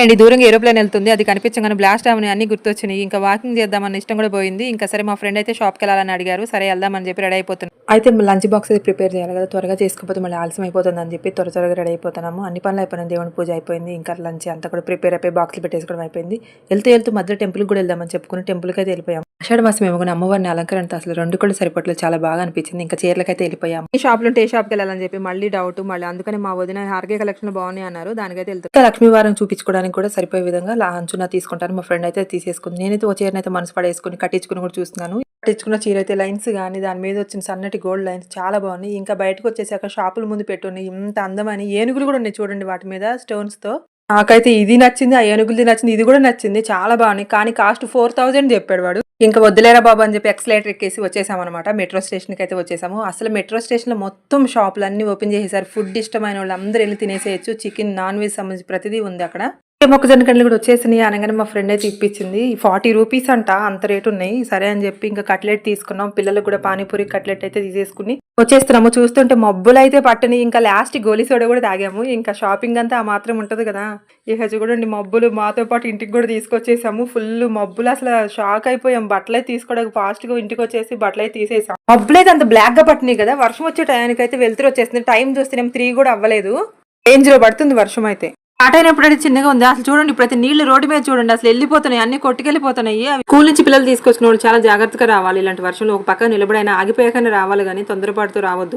అండి దూరంగా ఏరోప్లేన్ వెళ్తుంది. అది కనిపించగానే బ్లాస్ట్ అవని అన్ని గుర్తొచ్చినాయి. ఇంకా వాకింగ్ చేద్దామన్న ఇష్టం కూడా పోయింది. ఇంకా సరే మా ఫ్రెండ్ అయితే షాప్కి వెళ్ళాలని అడిగారు. సరే వెళ్దామని చెప్పి రెడీ అయిపోతున్నాం. అయితే లంచ్ బాక్స్ అయితే ప్రిపేర్ చేయాలి కదా, త్వరగా చేసుకోకపోతే మళ్ళీ ఆలస్యం అయిపోతుంది అని చెప్పి త్వరగా రెడీ అయిపోతున్నాము. అన్ని పనులు అయిపోయినాయి, దేవుని పూజ అయిపోయింది. ఇంకా లంచ్ అంతా కూడా ప్రిపేర్ అయిపోయి బాక్స్లు పెట్టేసుకోవడం అయిపోయింది. వెళ్తూ మధ్య టెంపుల్కి కూడా వెళ్దామని చెప్పుకుని టెంపుల్కి అయితే వెళ్ళిపోయాం. ఆషాఢ మాసం ఏమో అమ్మవారిని అలంకరణతో అసలు రెండు కూడా సరిపట్లేదు, చాలా బాగా అనిపించింది. ఇంకా చీరలకైతే వెళ్ళిపోయాం. ఈ షాప్లో ఉంటే ఏ షాప్కి వెళ్ళాలని చెప్పి మళ్ళీ డౌట్. మళ్ళీ అందుకని మా వదిన హార్గే కలెక్షన్ బాగున్నాయి అన్నారు, దానికైతే వెళ్తాం. లక్ష్మీవారం చూపించుకోవడానికి కూడా సరిపోయే విధంగా అంచున తీసుకుంటాను. మా ఫ్రెండ్ అయితే తీసేసుకుంది. నేనైతే ఓ చీరనైతే మనసు పడేసుకుని కట్టించుకుని కూడా చూస్తున్నాను. కట్టించుకున్న చీర అయితే లైన్స్ కానీ దాని మీద వచ్చిన సన్నటి గోల్డ్ లైన్స్ చాలా బాగున్నాయి. ఇంకా బయటకు వచ్చేసాక షాపుల ముందు పెట్టున్నాయి. ఇంత అందమని ఏనుగులు కూడా ఉన్నాయి చూడండి వాటి మీద స్టోన్స్ తో. నాకైతే ఇది నచ్చింది, ఆ ఏనుగులది నచ్చింది, ఇది కూడా నచ్చింది, చాలా బాగున్నాయి. కానీ కాస్ట్ 4000 చెప్పాడు వాడు. ఇంకా వద్దులేరా బాబు అని చెప్పి ఎక్సలేటర్ ఎక్కేసి వచ్చేసాం అనమాట. మెట్రో స్టేషన్కి అయితే వచ్చేసాము. అసలు మెట్రో స్టేషన్ లో మొత్తం షాపులు అన్ని ఓపెన్ చేసేసారు. ఫుడ్ ఇష్టమైన వాళ్ళు అందరూ వెళ్ళి తినేసేయచ్చు. చికెన్, నాన్ వెజ్ సంబంధించి ప్రతిదీ ఉంది అక్కడ. మొక్కజొన్న కండ్లు కూడా వచ్చేసినాయి అనగానే మా ఫ్రెండ్ అయితే ఇప్పించింది. 40 రూపీస్ అంట, అంత రేటు ఉన్నాయి. సరే అని చెప్పి ఇంకా కట్లెట్ తీసుకున్నాం. పిల్లలకు కూడా పానీపూరి కట్లెట్ అయితే తీసేసుకుని వచ్చేస్తున్నాము. చూస్తుంటే మబ్బులు అయితే పట్టని. ఇంకా లాస్ట్ గోలీ సోడా కూడా తాగాము. ఇంకా షాపింగ్ అంతా ఆ మాత్రం ఉంటది కదా. ఇక చూడండి మబ్బులు మాతో పాటు ఇంటికి కూడా తీసుకొచ్చేసాము. ఫుల్ మబ్బులు, అసలు షాక్ అయిపోయాం. బట్టలు అయితే తీసుకోవడానికి ఫాస్ట్ గా ఇంటికి వచ్చేసి బట్టలు అయితే తీసేసాం. మబ్బులు అయితే అంత బ్లాక్ గా పట్టినాయి కదా. వర్షం వచ్చే టైంకి అయితే వెళ్తురు వచ్చేస్తుంది. టైం చూస్తేనేమో 3 కూడా అవ్వలేదు. రేంజ్ లో పడుతుంది వర్షం అయితే. స్టార్ట్ అయినప్పుడు అయితే చిన్నగా ఉంది. అసలు చూడండి ఇప్పుడైతే నీళ్లు రోడ్డు మీద చూడండి అసలు వెళ్ళిపోతున్నాయి, అన్ని కొట్టుకెళ్ళిపోతున్నాయి. అవి స్కూల్ నుంచి పిల్లలు తీసుకొచ్చిన వాళ్ళు చాలా జాగ్రత్తగా రావాలి. ఇలాంటి వర్షంలో ఒక పక్క నిలబడైనా ఆగిపోయాకనే రావాలి, కానీ తొందరపాటుతో రావద్దు.